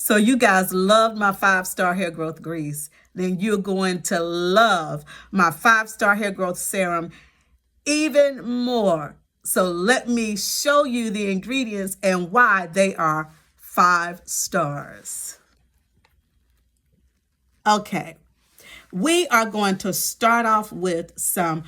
So you guys love my 5-star hair growth grease. Then you're going to love my 5-star hair growth serum even more. So let me show you the ingredients and why they are 5 stars. Okay, we are going to start off with some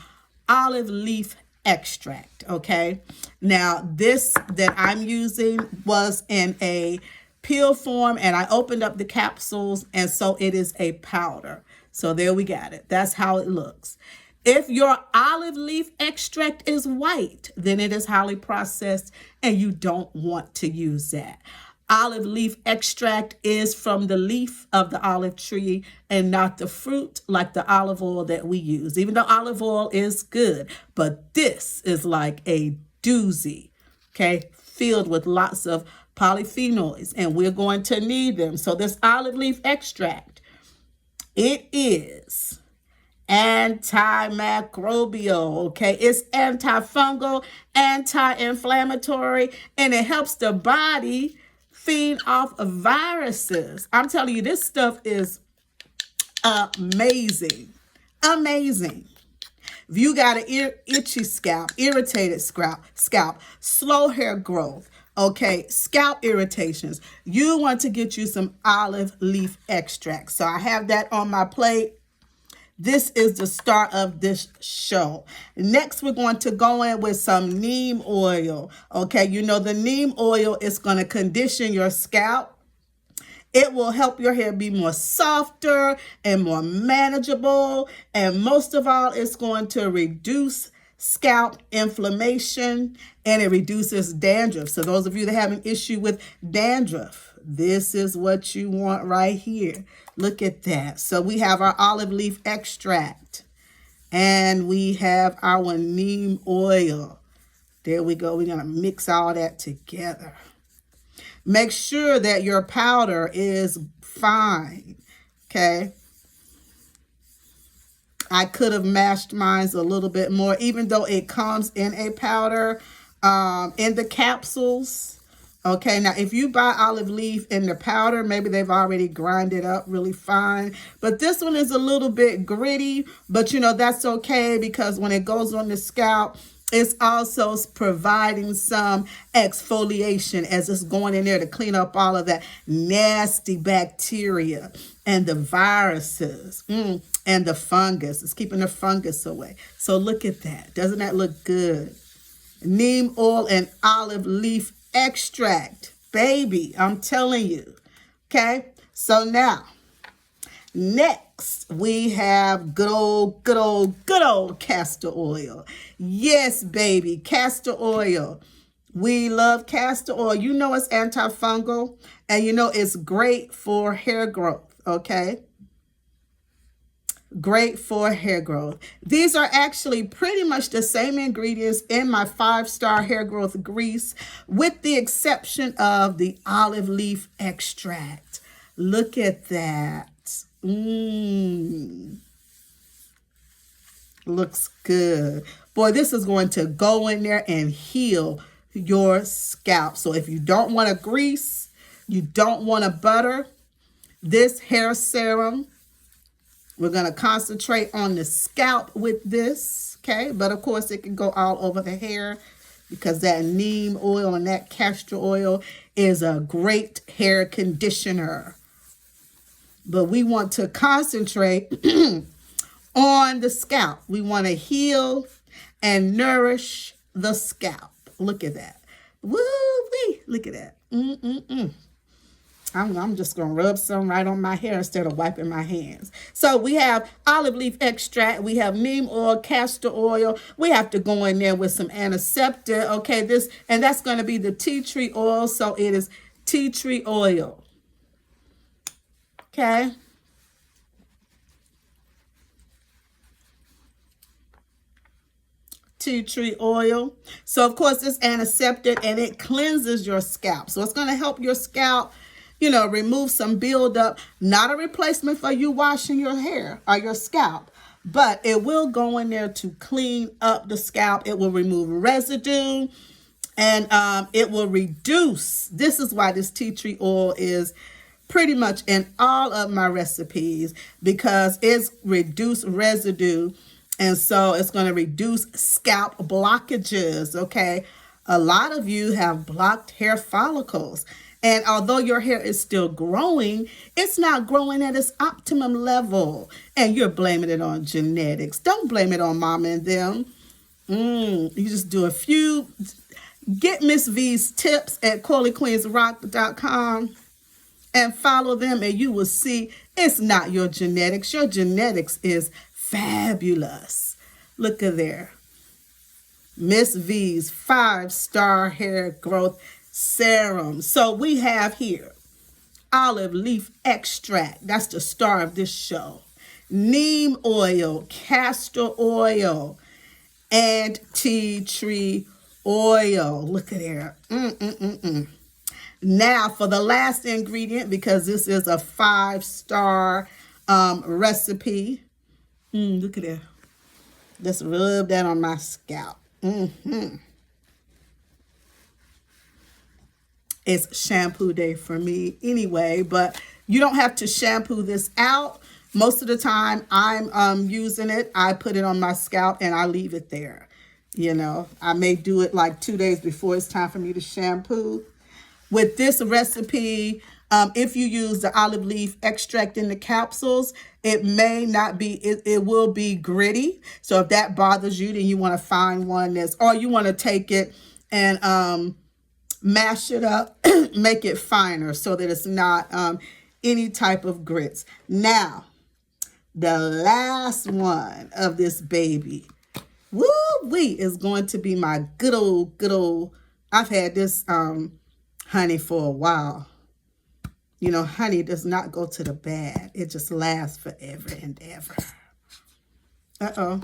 olive leaf extract, okay? Now, this that I'm using was in a pill form, and I opened up the capsules, and so it is a powder. So there we got it. That's how it looks. If your olive leaf extract is white, then it is highly processed, and you don't want to use that. Olive leaf extract is from the leaf of the olive tree and not the fruit like the olive oil that we use, even though olive oil is good. But this is like a doozy, okay, filled with lots of polyphenols, and we're going to need them. So this olive leaf extract, it is antimicrobial, okay? It's antifungal, anti-inflammatory, and it helps the body feed off of viruses. I'm telling you, this stuff is amazing. Amazing. If you got an itchy scalp, irritated scalp, slow hair growth, okay, scalp irritations, you want to get you some olive leaf extract. So I have that on my plate. This is the start of this show. Next, we're going to go in with some neem oil. Okay, you know the neem oil is going to condition your scalp. It will help your hair be more softer and more manageable. And most of all, it's going to reduce scalp inflammation, and it reduces dandruff. So those of you that have an issue with dandruff, this is what you want right here. Look at that. So we have our olive leaf extract, and we have our neem oil. There we go. We're going to mix all that together. Make sure that your powder is fine, okay? I could have mashed mine a little bit more, even though it comes in a powder in the capsules. Okay, now if you buy olive leaf in the powder, maybe they've already ground it up really fine. But this one is a little bit gritty, but you know, that's okay because when it goes on the scalp, it's also providing some exfoliation as it's going in there to clean up all of that nasty bacteria and the viruses and the fungus. It's keeping the fungus away. So look at that. Doesn't that look good? Neem oil and olive leaf extract, baby, I'm telling you. Okay, so now next we have good old castor oil. Yes, baby, castor oil. We love castor oil. You know it's antifungal, and you know it's great for hair growth. Okay, great for hair growth. These are actually pretty much the same ingredients in my 5-star hair growth grease, with the exception of the olive leaf extract. Look at that. Looks good. Boy, this is going to go in there and heal your scalp. So if you don't want to grease, you don't want to butter, this hair serum, we're going to concentrate on the scalp with this, okay? But of course, it can go all over the hair because that neem oil and that castor oil is a great hair conditioner. But we want to concentrate on the scalp. We want to heal and nourish the scalp. Look at that. Woo-wee. Look at that. I'm just going to rub some right on my hair instead of wiping my hands. So we have olive leaf extract. We have neem oil, castor oil. We have to go in there with some antiseptic. Okay, and that's going to be the tea tree oil. So it is tea tree oil. Okay. Tea tree oil. So of course it's antiseptic and it cleanses your scalp. So it's going to help your scalp, you know, remove some buildup. Not a replacement for you washing your hair or your scalp, but it will go in there to clean up the scalp. It will remove residue, and it will reduce. This is why this tea tree oil is pretty much in all of my recipes because it's reduced residue. And so it's going to reduce scalp blockages, okay? A lot of you have blocked hair follicles. And although your hair is still growing, it's not growing at its optimum level. And you're blaming it on genetics. Don't blame it on mama and them. You just do a few. Get Miss V's tips at CoilyQueensRock.com and follow them, and you will see it's not your genetics. Your genetics is fabulous. Look at there. Miss V's 5-star hair growth serum. So we have here olive leaf extract. That's the star of this show. Neem oil, castor oil, and tea tree oil. Look at there. Now for the last ingredient, because this is a 5-star recipe. Look at that. Just rub that on my scalp. It's shampoo day for me anyway, but you don't have to shampoo this out. Most of the time I'm using it, I put it on my scalp and I leave it there. You know, I may do it like 2 days before it's time for me to shampoo. With this recipe, if you use the olive leaf extract in the capsules, it may not be, it will be gritty. So if that bothers you, then you want to find one that's, or you want to take it and mash it up, make it finer so that it's not any type of grits. Now, the last one of this baby, woo-wee, is going to be my good old, I've had this honey for a while. You know, honey does not go to the bad. It just lasts forever and ever. Uh-oh.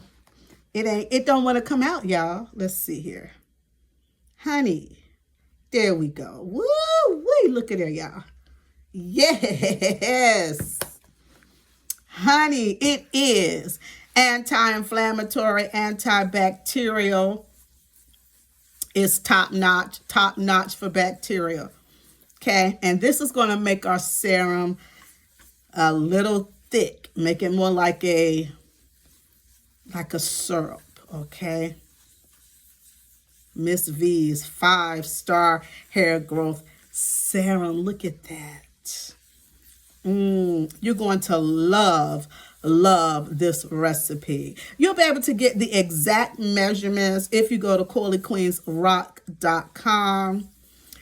It don't want to come out, y'all. Let's see here. Honey. There we go. Woo-wee. Look at there, y'all. Yes. Honey, it is anti-inflammatory, antibacterial. It's top notch for bacteria. Okay, and this is going to make our serum a little thick, make it more like a syrup. Okay. Miss V's 5-star hair growth serum. Look at that. You're going to love this recipe. You'll be able to get the exact measurements if you go to CoilyQueensRock.com.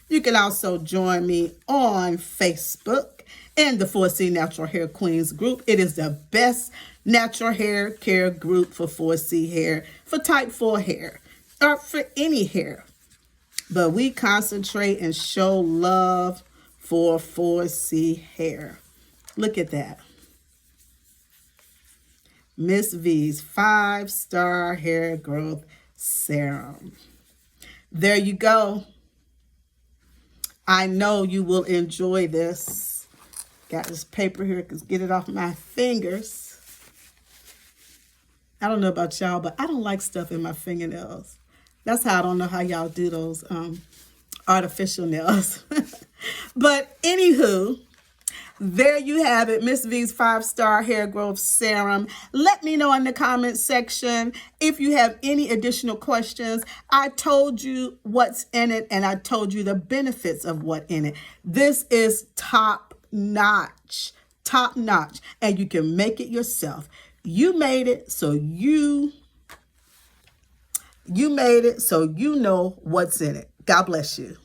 You can also join me on Facebook in the 4C Natural Hair Queens group. It is the best natural hair care group for 4C hair, for type 4 hair, or for any hair. But we concentrate and show love for 4C hair. Look at that. Miss V's 5-star hair growth serum. There you go. I know you will enjoy this. Got this paper here, because get it off my fingers. I don't know about y'all, but I don't like stuff in my fingernails. That's how I don't know how y'all do those artificial nails. But anywho, there you have it, Miss V's 5-star hair growth serum. Let me know in the comment section if you have any additional questions. I told you what's in it, and I told you the benefits of what's in it. This is top notch, and you can make it yourself. You made it, so you made it, so you know what's in it. God bless you.